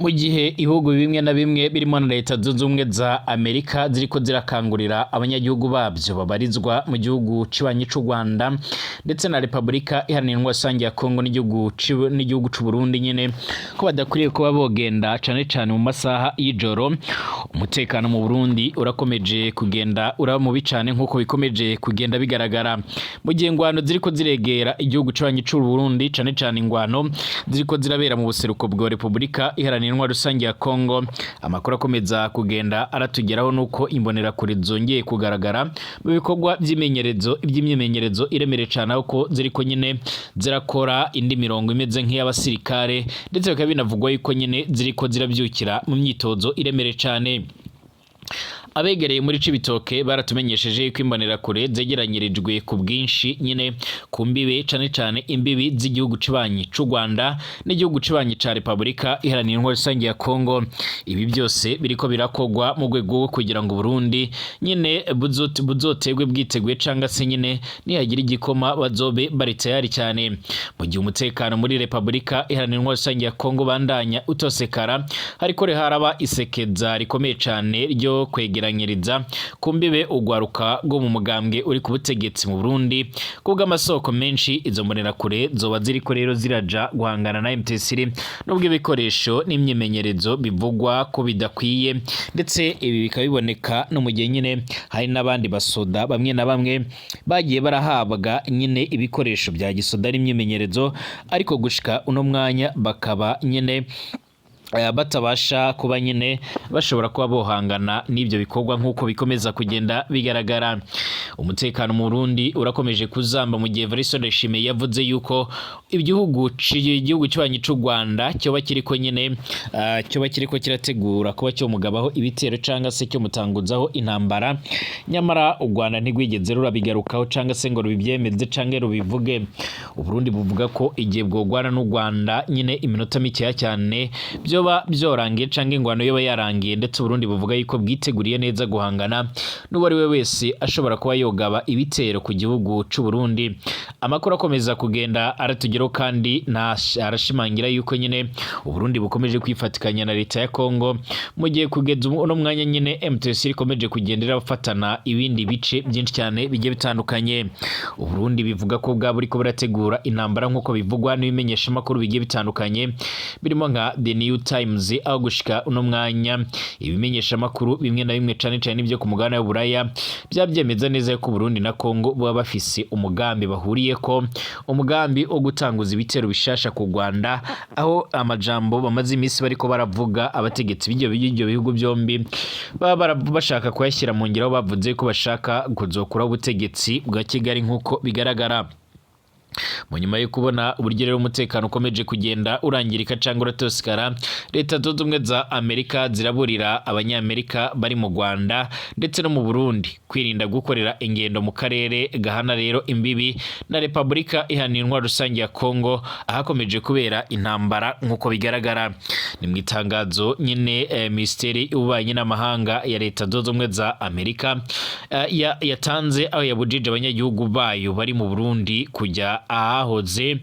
mu gihe ibihugu bimwe na bimwe birimo na Leta Zunze Ubumwe za Amerika ziriko zirakangurira abanyagihugu babyo babarizwa mu gihugu cibanyi c'u Rwanda ndetse na Republika Iharanira Rusange ya Kongo n'igihugu c'u Burundi nyene ko badakwiriye kuba bogenda cane cane mu masaha y'ijoro. Umutekano mu Burundi urakomeje kugenda uraba mubi cane nkuko bikomeje kugenda bigaragara mu gihe ingwano ziriko ziregera igihugu cibanyi c'u Burundi, cane cane ingwano ziriko zirabera mu buseruko bwa Republika Iharanira Rusange ya Kongo. Amakuru akomeza kugenda aratugeraho nuko imbonerakure zongeye kugaragara mu bikorwa by'imyimenyerezo iremere cyane ko ziriko nyine zirakora indi mirongo imeze nk'iy'abasirikare, ndetse bikaba binavugwa yuko nyine ziriko zirabyukira mu myitozo iremere cyane. Abegereye muri Cibitoke baratumenyesheje ko imbonerakure zegeranyirijwe ku bwinshi nyine ku mbibe cane cane imbibi z'igihugu cibanyi c'u Rwanda n'igihugu cibanyi ca Republika Iharanira Rusange ya Kongo. Ibi byose biriko birakogwa mu rwego rwo kugira ngo Burundi nyine buzotegwe bwiteguye canga se nyine nihagira igikoma bazobe bari tayari cyane. Mu gihe umutekano muri Republika Iharanira Rusange ya Kongo bandanya utosekara, hariko haraba isekeza rikomeye cyane ryo kwegeranyiriza kumbibe ugwaruka rwo mu mugambwe uri ku butegetsi mu Burundi. Kubwa amasoko menshi izo mbonerakure zoba ziriko rero ziraja guhangana na M23 nubwo ibikoresho n'imyimenyerezo bivugwa ko bidakwiye, ndetse ibi bikabiboneka no mu gihe nyine hari n'abandi basoda bamwe na bamwe bagiye barahabwa nyine ibikoresho bya gisoda n'imyimenyerezo, ariko gushika uno mwanya bakaba nyine batabasha kuba nyine bashobora kuba bohangana n'ibyo bikorwa nk'uko bikomeza kugenda bigaragara. Umutekano mu Burundi urakomeje kuzamba mu gihe Evariste Ndayishimiye yavuze yuko igihugu cibanyi c'u Rwanda cyoba kiriko nyine cyoba kiriko kirategura kuba cyo mugabaho ibitero canga se cyo mutanguzaho intambara, nyamara u Rwanda ntigwigeze rurabigarukaho canga se ngo rubivyemeze cange rubivuge. U Burundi buvuga ko igihe bwogwana n'u Rwanda nyine iminota mikeya cyane byoba byorangiye cange ingwano yoba yarangiye, ndetse Burundi buvuga yuko bwiteguriye neza guhangana n'uwo ari we wese ashobora kuba yogaba ibitero ku gihugu c'u Burundi. Amakuru akomeza kugenda aratugeraho kandi arashimangira yuko nyine u Burundi bukomeje kwifatikanya na Leta ya Kongo mu gihe kugeza uno mwanya nyine M23 ikomeje kugendera bafatana ibindi bice byinshi cyane bigiye bitandukanye. U Burundi bivuga ko bwa buriko burategura intambara nk'uko bivugwa n'ibimenyesha makuru bigiye bitandukanye birimo nka The New Times, aho gushika uno mwanya ibimenyesha makuru bimwe na bimwe cane cane ibyo ku mugabane wa Buraya byabyemeza neza ko Burundi na Kongo baba bafise umugambi bahuriye ko, umugambi wo gutanguza ibitero bishasha ku Rwanda, aho amajambo bamaze imisi bariko baravuga abategetsi b'ibyo bihugu byombi baba bashaka kuyashyira mu ngiro, bavuze ko bashaka kuzokura ubutegetsi bwa Kigali nk'uko bigaragara. Mu nyuma yo kubona uburyo rero umutekano ukomeje kugenda urangirika cyangwa uratosikara, Leta Zunze Ubumwe za Amerika ziraburira abanyamerika bari mu Rwanda ndetse no mu Burundi kwirinda gukorera ingendo mu karere gahana rero imbibi na Republika Iharanira Rusange ya Kongo ahakomeje kubera intambara nk'uko bigaragara. Ni mu itangazo nyine Minisiteri y'Ububanyi n'Amahanga ya Leta Zunze Ubumwe za Amerika yatanze, aho yabujije abanyagihugu bayo bari mu Burundi kujya ahahoze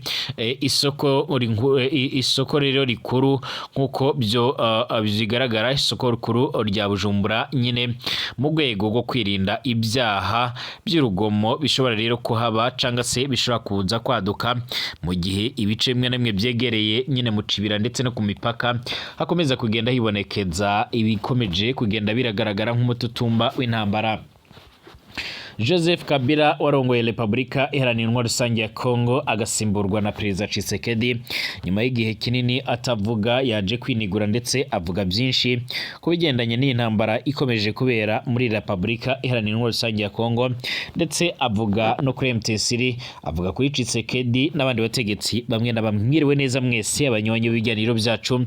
isoko rero rikuru nk'uko byo bigaragara, isoko rikuru rya Bujumbura nyine mu rwego rwo kwirinda ibyaha by'urugomo bishobora rero kuhaba canga se bishobora kuza kwaduka mu gihe ibice bimwe na bimwe byegereye nyine mu cibira ndetse no ku mipaka hakomeza kugenda hibonekeza ibikomeje kugenda biragaragara nk'umututumba w'intambara. Joseph Kabila warongoye Republika Iharanira Rusange ya Kongo agasimburwa na Perezida Tshisekedi nyuma y'igihe kinini atavuga, yaje kwinigura ndetse avuga byinshi ku bigendanye n'intambara ikomeje kubera muri Republika Iharanira Rusange ya Kongo, ndetse avuga no kuri M23, avuga kuri Tshisekedi n'abandi bategetsi bamwe na bamwe. Mwiriwe neza mwese abanywanyi b'ibiganiro byacu,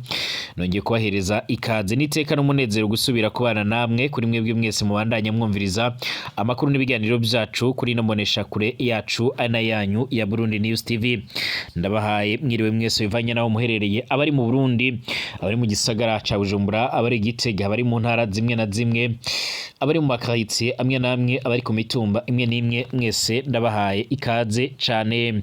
nongeye kubahereza ikaze n'iteka n'umunezero gusubira kubana namwe kuri mwebwe mwese mubandanya mwumviriza amakuru n'ibiganiro ibiganiro byacu kuri no monesha kure yacu ana yanyu ya Burundi News TV. Ndabahaye mwiriwe mwese bivanye naho muherereye, abari mu Burundi, abari mu gisagara ca Bujumbura, abari Gitega, abari mu ntara zimwe na zimwe, abari mu makaritsiye amwe namwe, abari ku mitumba imwe n'imwe, mwese ndabahaye ikaze cane.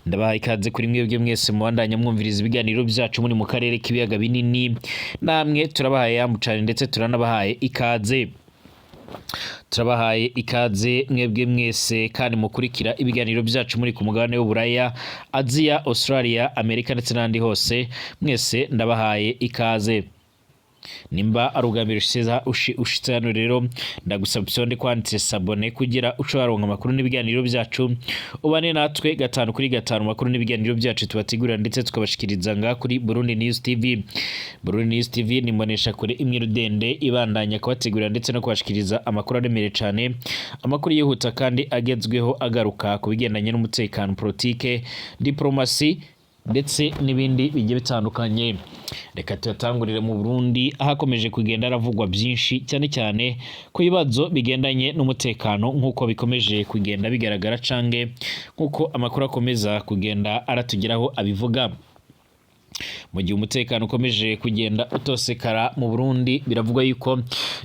Ndabahaye ikaze kuri mwebwe mwese mubandanya mwumviriza ibiganiro byacu muri mu karere k'ibiyaga binini, namwe turabahaye yamucane ndetse turanabahaye ikaze. Turabahaye ikaze mwebwe mwese kandi mukurikira ibiganiro byacu muri ku mugabane w'Uburaya, Aziya, Australia, Amerika ndetse n'andi hose, mwese ndabahaye ikaze. Nimba arugambira ushitse hano rero ndagusaba usonde kwanditse sabone kugira ucaronka amakuru n'ibiganiro byacu, ubane natwe gatanu kuri gatanu makuru n'ibiganiro byacu tubategurira ndetse tukabashikiriza nga kuri Burundi News TV. Burundi News TV nimbonesha kure imwe rudende ibandanya kubategurira ndetse no kubashikiriza amakuru aremere cyane, amakuru yihuta kandi agezweho agaruka ku bigendanye n'umutekano, politike, diplomasi ndetse n'ibindi bigiye bitandukanye. Reka tuyatangurire mu Burundi ahakomeje kugenda aravugwa byinshi cyane cyane ku bibazo bigendanye n'umutekano nk'uko bikomeje kugenda bigaragara cange nk'uko amakuru akomeza kugenda aratugeraho abivuga. Mu gihe umutekano ukomeje kugenda utosekara mu Burundi, biravugwa yuko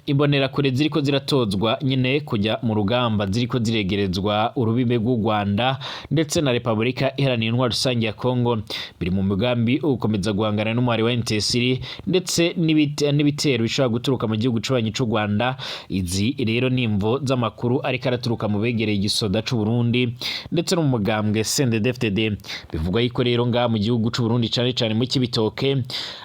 imbonera kure ziriko ziratozwa nyine kujya mu rugamba, ziriko ziregerezwa urubibe rw'u Rwanda ndetse na Repubulika Iharanira Intwaro Rusange ya Kongo, biri mu mugambi ukomeza guhangana n'umwari wa MTSR ndetse n'ibitero bishobora guturuka mu gihugu c'ubanyi c'u Rwanda. Izi rero nimvo z'amakuru ariko araturuka mu begereye igisoda c'u Burundi ndetse no mu mugambwe CNDD-FDD. Bivugwa yuko rero nga mu gihugu c'u Burundi cane mu Kibitoke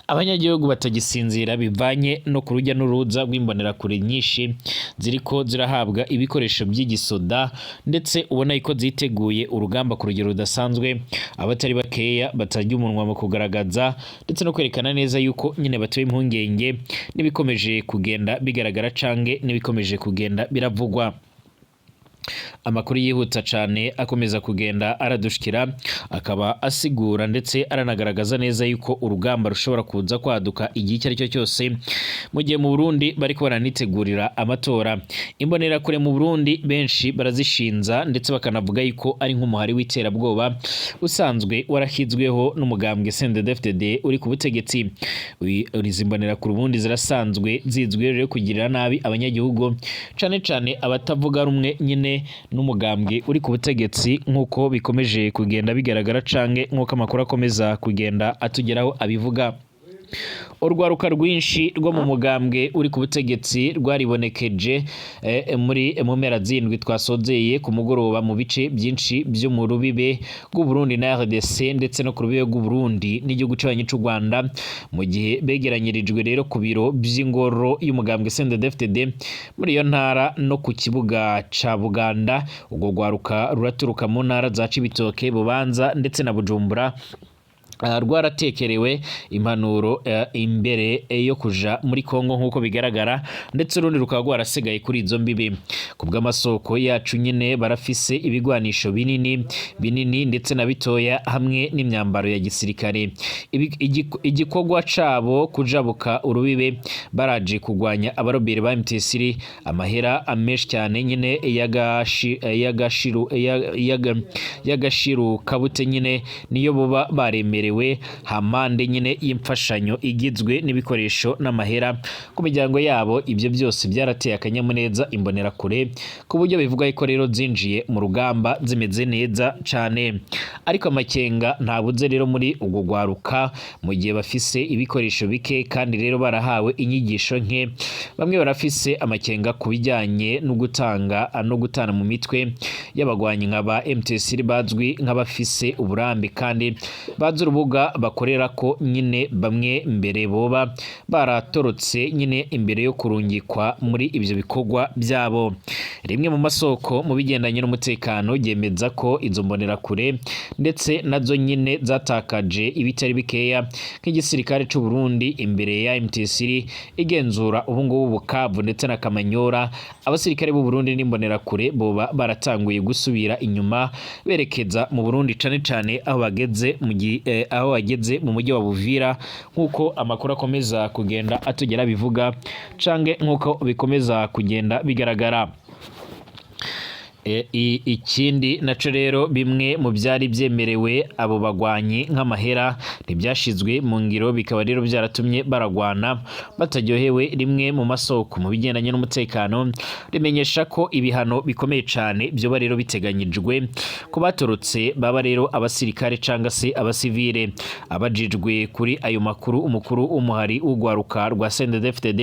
abanyagihugu batagisinzira bivanye no ku rujya n'uruza rw'imbonera kure nyinshi ziriko zirahabwa ibikoresho by'igisoda, ndetse ubona yuko ziteguye urugamba ku rugero rudasanzwe, abatari bakeya batarya umunwa mu kugaragaza ndetse no kwerekana neza yuko nyine batuye impungenge n'ibikomeje kugenda bigaragara cange n'ibikomeje kugenda biravugwa. Amakuru yihuta cyane akomeza kugenda aradushikira, akaba asigura ndetse aranagaragaza neza yuko urugamba rushobora kuza kwaduka igihe icyo ari cyo cyose mu gihe mu Burundi bariko baranitegurira amatora. Imbonera kure mu Burundi benshi barazishinza ndetse bakanavuga yuko ari nk'umuhari w'iterabwoba usanzwe warahizweho n'umugambwe CNDD-FDD uri ku butegetsi. Izi mbonera kure ubundi zirasanzwe zizwe rero kugirira nabi abanyagihugu cane cane abatavuga rumwe nyine n'umugambwe uri ku butegetsi nk'uko bikomeje kugenda bigaragara cange nk'uko amakuru akomeza kugenda atugeraho abivuga. Urwaruka rwinshi rwo mu mugambwe uri ku butegetsi rwaribonekeje mu mpera z'indwi twasozeye ku mugoroba mu bice byinshi byo mu rubibe rw'u Burundi na RDC ndetse no ku rubibe rw'u Burundi n'igihugu c'ubanyi c'u Rwanda, mu gihe begeranyirijwe rero ku biro by'ingoro y'umugambwe CNDD-FDD muri iyo ntara no ku kibuga ca Buganda. Ubwo rwaruka ruraturuka mu ntara za Cibitoke, Bubanza ndetse na Bujumbura, rwaratekerewe impanuro imbere yo kuja muri Kongo nk'uko bigaragara, ndetse urundi rukaba rwarasigaye kuri izo mbibi. Ku bw'amasoko yacu nyine barafise ibigwanisho binini ndetse na bitoya hamwe n'imyambaro ya gisirikare. Igikorwa cabo kujabuka urubibe baraje kugwanya abarobere ba MTSR, amahera amenshi cyane nyine yagashiru kabute nyine niyo boba baremerewe hamande nyine y'imfashanyo igizwe n'ibikoresho n'amahera ku miryango yabo. Ibyo byose byarateye akanyamuneza imbonera kure ku buryo bivuga ko rero zinjiye mu rugamba zimeze neza cyane, ariko amakenga ntabuze rero muri ubwo gwaruka mu gihe bafise ibikoresho bike kandi rero barahawe inyigisho nke. Bamwe barafise amakenga ku bijyanye no gutana mu mitwe y'abagwanyi nk'aba MTSR bazwi nk'abafise uburambe kandi bazi urubuga bakorera ko nyine bamwe mbere boba baratorotse nyine imbere yo kurungikwa muri ibyo bikorwa byabo. Rimwe mu masoko mu bigendanye n'umutekano yemeza ko izo mbonera kure ndetse nazo nyine zatakaje ibitari bikeya nk'igisirikare c'u Burundi imbere ya MTSR igenzura ubungubu Bukavu ndetse na Kamanyora. Abasirikare b'u Burundi n'imbonera kure boba baratanguye gusubira inyuma berekeza mu Burundi cane aho bageze mu mujyi wa Buvira nk'uko amakuru akomeza kugenda atugera bivuga cange nk'uko bikomeza kugenda bigaragara. Ikindi naco rero bimwe mu byari byemerewe abo bagwanyi nk'amahera ntibyashizwe mu ngiro, bikaba rero byaratumye baragwana bataryohewe. Rimwe mu masoko mu bigendanye n'umutekano rimenyesha ko ibihano bikomeye cyane byo rero biteganyijwe ko batorotse baba rero abasirikare cyangwa se abasivile. Abajijwe kuri ayo makuru, umukuru w'umuhari w'ugwaruka rwa CNDD-FDD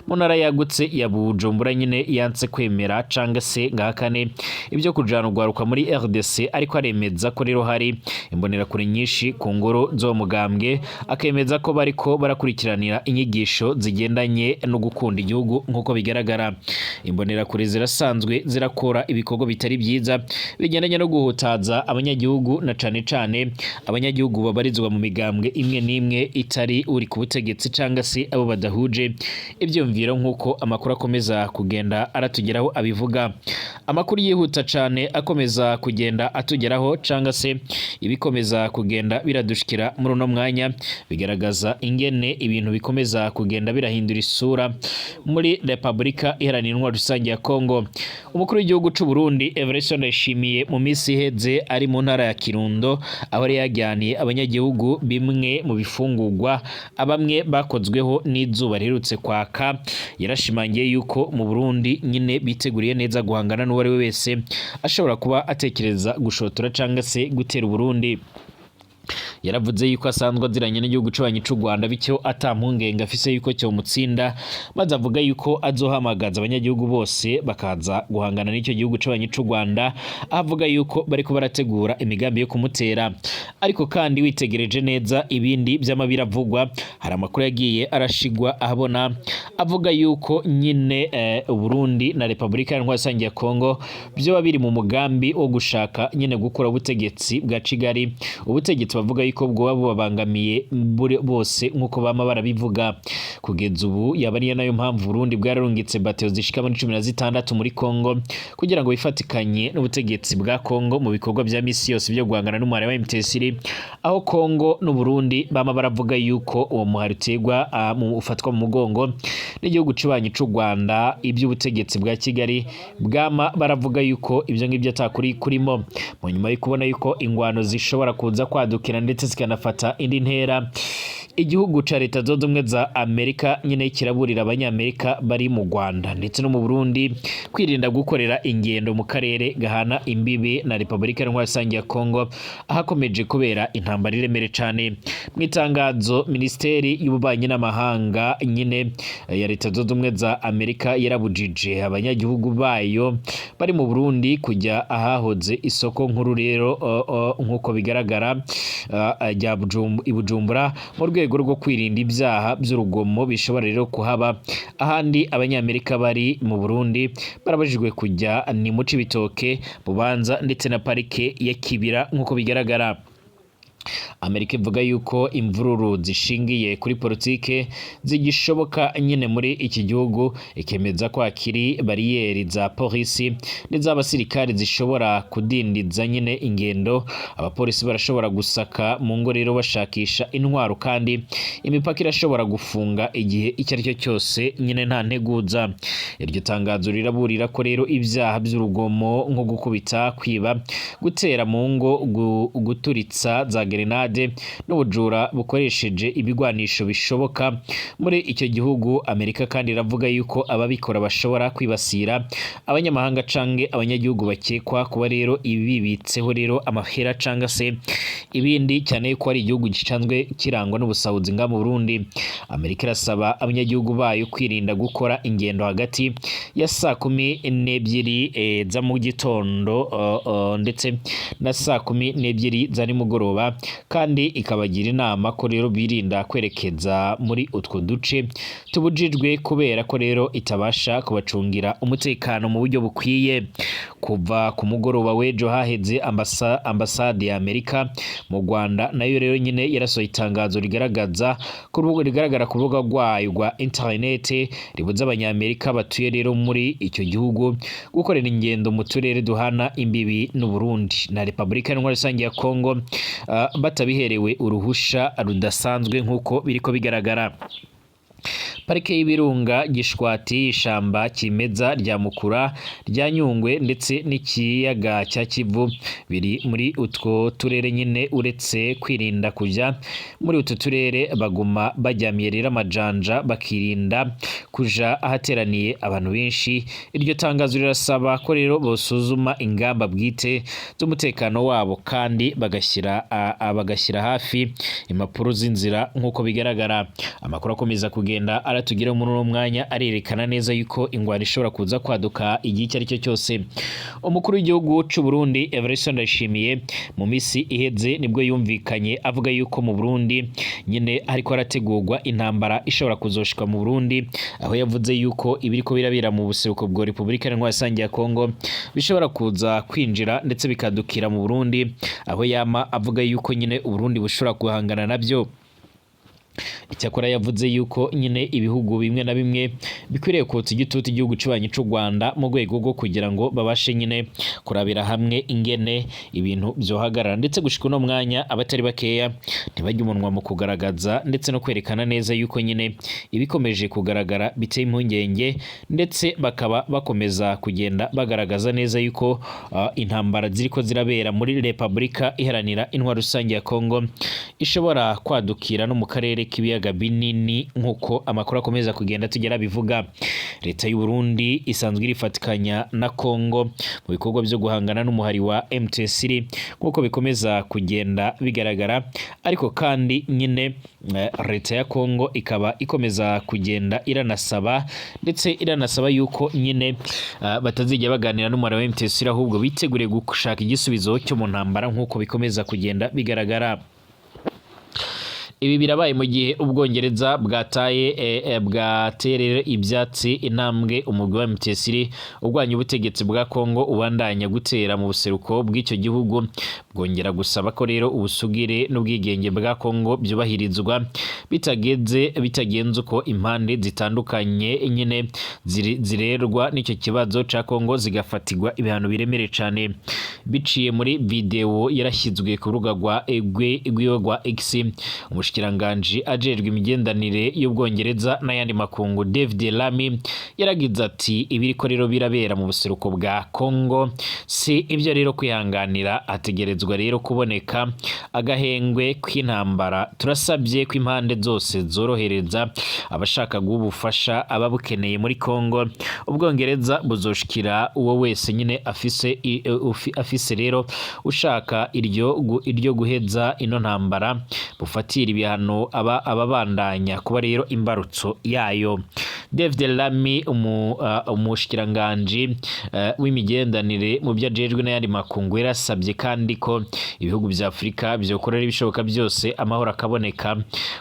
mu ntara yagutse ya Bujumbura nyine yanse kwemera cyangwa se ngahakane ibyo kujana ugwaruka muri RDC, ariko aremeza ko rero hari imbonerakure nyinshi ku ngoro zo mugambwe, akemeza ko bariko barakurikiranira inyigisho zigendanye no gukunda igihugu. Nkuko bigaragara, imbonerakure zirasanzwe zirakora ibikorwa bitari byiza bigendanye no guhutaza abanyagihugu, na cane cane abanyagihugu babarizwa mu migambwe imwe n'imwe itari uri ku butegetsi cyangwa se abo badahuje ivyumviro, nkuko amakuru akomeza kugenda aratugeraho abivuga. Amakuru yihuta cyane akomeza kugenda atugeraho cyangwa se ibikomeza kugenda biradushikira muri uno mwanya bigaragaza ingene ibintu bikomeza kugenda birahindura isura muri Repubulika Iharanira Intwaro Rusange ya Kongo. Umukuru w'igihugu c'u Burundi Evariste Ndayishimiye mu minsi iheze ari mu ntara ya Kirundo, aho yajyaniye abanyagihugu bimwe mu bifungurwa abamwe bakozweho n'izuba riherutse kwaka. Yarashimangiye yuko mu Burundi nyine biteguriye neza guhangana n'uwo ari we wese ashobora kuba atekereza gushotora cyangwa se gutera Burundi. Yaravuze yuko asanzwe aziranye n'igihugu c'ubanyi c'u Rwanda, bityo atampungenge afise yuko cyo mutsinda, maze avuga yuko azohamagaza abanyagihugu bose bakaza guhangana n'icyo gihugu c'ubanyi c'u Rwanda. Avuga yuko bariko barategura imigambi yo kumutera, ariko kandi witegereje neza ibindi by'amabira avugwa, hari amakuru yagiye arashigwa ahabona avuga yuko nyine Burundi na Repubulika Iharanira Rusange ya Kongo byo biri mu mugambi wo gushaka nyine gukora ubutegetsi bwa Kigali, ubutegetsi bavuga yuko bwoba bubabangamiye bose nkuko bama barabivuga. Kugeza ubu yabariye nayo mpamvu Burundi bwararungitse bateo zishika muri 16 muri Kongo kugira ngo bifatikanye n'ubutegetsi bwa Kongo mu bikorwa bya misi yose byo guhangana n'umuhari wa M23, aho Kongo n'u Burundi bama baravuga yuko uwo muhari utegwa ufatwa mu mugongo n'igihugu c'ubanyi c'u Rwanda. Iby'ubutegetsi bwa Kigali bwama baravuga yuko ibyo ngibyo atakuri kurimo, mu nyuma yo kubona yuko ingwano zishobora kuza kwadukira ndetse zikanafata indi ntera. Igihugu ca Leta Zunze Ubumwe za Amerika nyine kiraburira abanyamerika bari mu Rwanda ndetse no mu Burundi kwirinda gukorera ingendo mu karere gahana imbibi na Repubulika Iharanira Rusange ya Kongo, ahakomeje kubera intambara iremere cyane. Mu itangazo Minisiteri y'Ububanyi n'Amahanga nyine ya Leta Zunze Ubumwe za Amerika yarabujije abanyagihugu bayo bari mu Burundi kujya ahahoze isoko nkuru rero nkuko bigaragara rya Bujumbura mu rwego rwo kwirinda ibyaha by'urugomo bishobora rero kuhaba. Ahandi abanyamerika bari mu Burundi barabajijwe kujya ni mu Cibitoke, Bubanza ndetse na parike ya Kibira nkuko bigaragara. Amerika ivuga yuko imvururu zishingiye kuri politike zigishoboka nyine muri iki gihugu, ikemeza ko akiri bariyeri za polisi n'iz'abasirikare zishobora kudindiza nyine ingendo. Abapolisi barashobora gusaka mu ngo rero bashakisha intwaro, kandi imipaka irashobora gufunga igihe icyo ari cyo cyose nyine nta nteguza. Iryo tangazo riraburira ko rero ibyaha by'urugomo nko gukubita, kwiba, gutera mu ngo, guturitsa za grenade n'ubujura bukoresheje ibigwanisho bishoboka muri icyo gihugu. Amerika kandi iravuga yuko ababikora bashobora kwibasira abanyamahanga canke abanyagihugu bakekwa kuba rero ibibitseho rero amahera canke se ibindi, cyane ko ari igihugu gicanzwe kirangwa n'ubusahuzi nga mu Burundi. Amerika irasaba abanyagihugu bayo kwirinda gukora ingendo hagati ya saa 12 za mu gitondo ndetse na saa 12 za nimugoroba, kandi ikabagira inama ko rero birinda kwerekeza muri utwo duce tubujijwe kubera ko rero itabasha kubacungira umutekano mu buryo bukwiye. Kuva ku mugoroba w'ejo haheze ambasade ya Amerika mu Rwanda nayo rero nyine yarasohoye itangazo rigaragara ku rubuga rwayo rwa internet ribuza abanyamerika batuye rero muri icyo gihugu gukorera ingendo mu turere duhana imbibi n'u Burundi na Repubulika Iharanira Rusange ya Kongo batabiherewe uruhusha rudasanzwe nkuko biriko bigaragara. parike y'ibirunga Gishwati, ishamba kimeza rya Mukura, rya Nyungwe ndetse n'ikiyaga cya Kivu biri muri utwo turere nyine. Uretse kwirinda kujya muri utu turere, baguma bajyamiye rero amajanja bakirinda kuja ahateraniye abantu benshi. Iryo tangazo rirasaba ko rero bosuzuma ingamba bwite z'umutekano wabo kandi bagashyira hafi impapuro z'inzira nk'uko bigaragara. Amakuru akomeza kugenda aratugira muri uno mwanya arerekana neza yuko ingwara ishobora kuza kwaduka igihe icyo ari cyo cyose. Umukuru w'igihugu cy'u Burundi Evariste Ndayishimiye mu misi iheze nibwo yumvikanye avuga yuko mu Burundi nyine ariko arategurwa intambara ishobora kuzoshika mu Burundi, aho yavuze yuko ibiriko birabera mu buseruko bwa Repubulika Iharanira ya Kongo bishobora kuza kwinjira ndetse bikadukira mu Burundi, aho yama avuga yuko nyine Uburundi bushobora guhangana nabyo. Icyakora yavuze yuko nyine ibihugu bimwe na bimwe bikwiriye kotsa igitutu igihugu cy'ubanyi cy'u Rwanda mu rwego rwo kugira ngo babashe nyine kurabira hamwe ingene ibintu byohagarara, ndetse gushika uno mwanya abatari bakeya ntibajya umunwa mu kugaragaza ndetse no kwerekana neza yuko nyine ibikomeje kugaragara biteye impungenge, ndetse bakaba bakomeza kugenda bagaragaza neza yuko intambara ziriko zirabera muri Repubulika Iharanira Intwaro Rusange ya Kongo ishobora kwadukira no mu karere k'ibiyaga binini nk'uko amakuru akomeza kugenda tugera bivuga. Leta y'u Burundi isanzwe irifatikanya na Kongo mu bikorwa byo guhangana n'umuhari wa M23 nk'uko bikomeza kugenda bigaragara, ariko kandi nyine leta ya Kongo ikaba ikomeza kugenda iranasaba yuko nyine batazijya baganira n'umuhari wa M23 ahubwo bitegure gushaka igisubizo cyo mu ntambara nk'uko bikomeza kugenda bigaragara. Ibi birabaye mu gihe Ubwongereza bwaterera ibyatsi intambwe umugwi wa M23 urwanya ubutegetsi bwa Kongo ubandanya gutera mu buseruko bw'icyo gihugu, bwongera gusaba ko rero ubusugire n'ubwigenge bwa Kongo byubahirizwa bitagenze uko impande zitandukanye nyine zirerwa n'icyo kibazo ca Kongo zigafatirwa ibihano biremere cyane. Biciye muri video yarashyizwe ku rubuga rwa X, umushikiranganji ajejwe imigendanire y'Ubwongereza n'ayandi makungu David Lammy yaragize ati ibiriko rero birabera mu buseruko bwa Kongo si ibyo rero kwihanganira, hategerezwa rero kuboneka agahengwe kw'intambara. Turasabye ko impande zose zorohereza abashaka guhubufasha ababukeneye muri Kongo. Ubwongereza buzoshikira uwo wese nyine afise rero ushaka iryo guheza ino ntambara, bufatira ibihano ababandanya kuba rero imbarutso yayo. David Lammy umushikiranganji w'imigendanire mu byajejwe n'ayandi makungu yarasabye kandi ko ibihugu bya Afrika byokorera ibishoboka byose amahoro akaboneka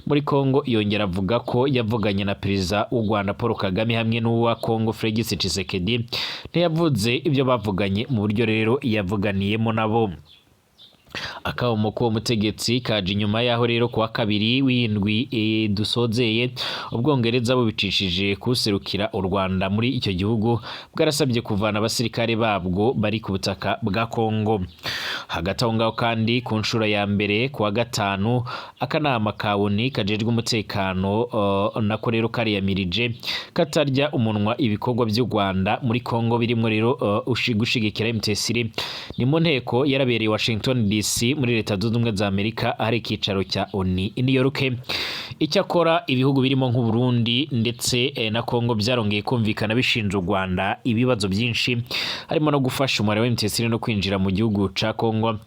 muri Kongo. Yongera avuga ko yavuganye na perezida w'u Rwanda Paul Kagame hamwe n'uwa Kongo Felix Tshisekedi, ntiyavuze ibyo bavuganye mu buryo rero yavuganiyemo nabo. Akabamo ko mutegetsi kaje inyuma yaho rero kuwa kabiri w'indwi dusozeye Ubwongereza bubicishije kuserukira u Rwanda muri icyo gihugu bwarasabye kuvana abasirikare babwo bari ku butaka bwa Kongo. Hagati aho ngaho kandi ku nshuro ya mbere kuwa gatanu akanama kawuni kajejwe umutekano nako rero kariyamirije katarya umunwa ibikorwa by'u Rwanda muri Kongo birimo rero gushigikira M23 ni mu nteko yarabereye Washington DC muri Leta Zunze Ubumwe za Amerika ahari ikicaro cya ONU i New York. Icyakora ibihugu birimo nk'u Burundi ndetse na Kongo byarongeye kumvikana bishinja u Rwanda ibibazo byinshi harimo no gufasha umubare wa M23 no kwinjira mu gihugu ca Kongo,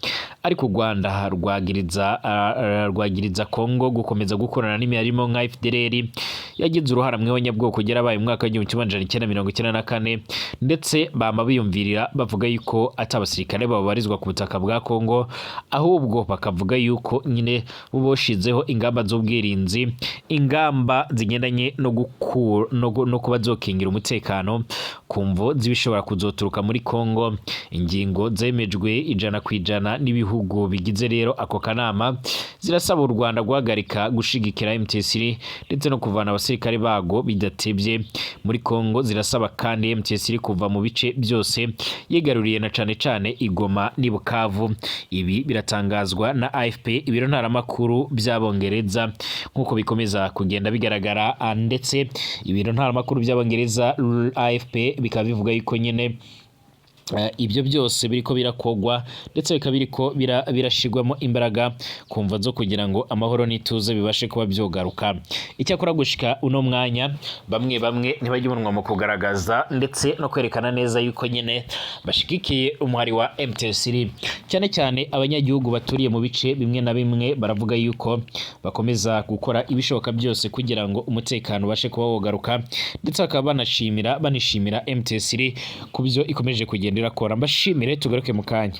ariko u Rwanda rwagiriza Kongo gukomeza gukorana n'imirimo nka FDLR yagize uruhara mu bwoko byarabaye mu mwaka wa 1994 ndetse bama biyumvirira bavuga yuko atabasirikare babarizwa ku butaka bwa Kongo, ahubwo bakavuga yuko nyine buboshizeho ingamba z'ubwirinzi, ingamba zigendanye no kuba zokingira umutekano kumvo zibishobora kuzoturuka muri Kongo. Ingingo zemejwe 100% n'ibihugu bigize rero ako kanama zirasaba u Rwanda guhagarika gushigikira M23 ndetse no kuvana abasirikare bago bidatebye muri Kongo zirasaba kandi M23 kuva mu bice byose yigaruriye na cane Igoma ni Bukavu. Ibi biratangazwa na AFP ibiro ntaramakuru by'abongereza nkuko bikomeza kugenda bigaragara, ndetse ibiro ntaramakuru by'abongereza AFP bikaba bivuga yuko nyene ibyo byose biriko birakogwa ndetse bikaba biriko birashigwamo imbaraga kumva zo kugira ngo amahoro n'ituze bibashe kuba byogaruka. Icyakora gushika uno mwanya bamwe ntibajya umunwa mu kugaragaza ndetse no kwerekana neza yuko nyene bashigikiye umwari wa M23, cyane abanyagihugu baturiye mu bice bimwe na bimwe baravuga yuko bakomeza gukora ibishoboka byose kugira ngo umutekano bashe kuba wogaruka, ndetse bakaba banishimira M23 kubyo ikomeje kugenda irakora. Mbashimire, tugaruke mu kanya.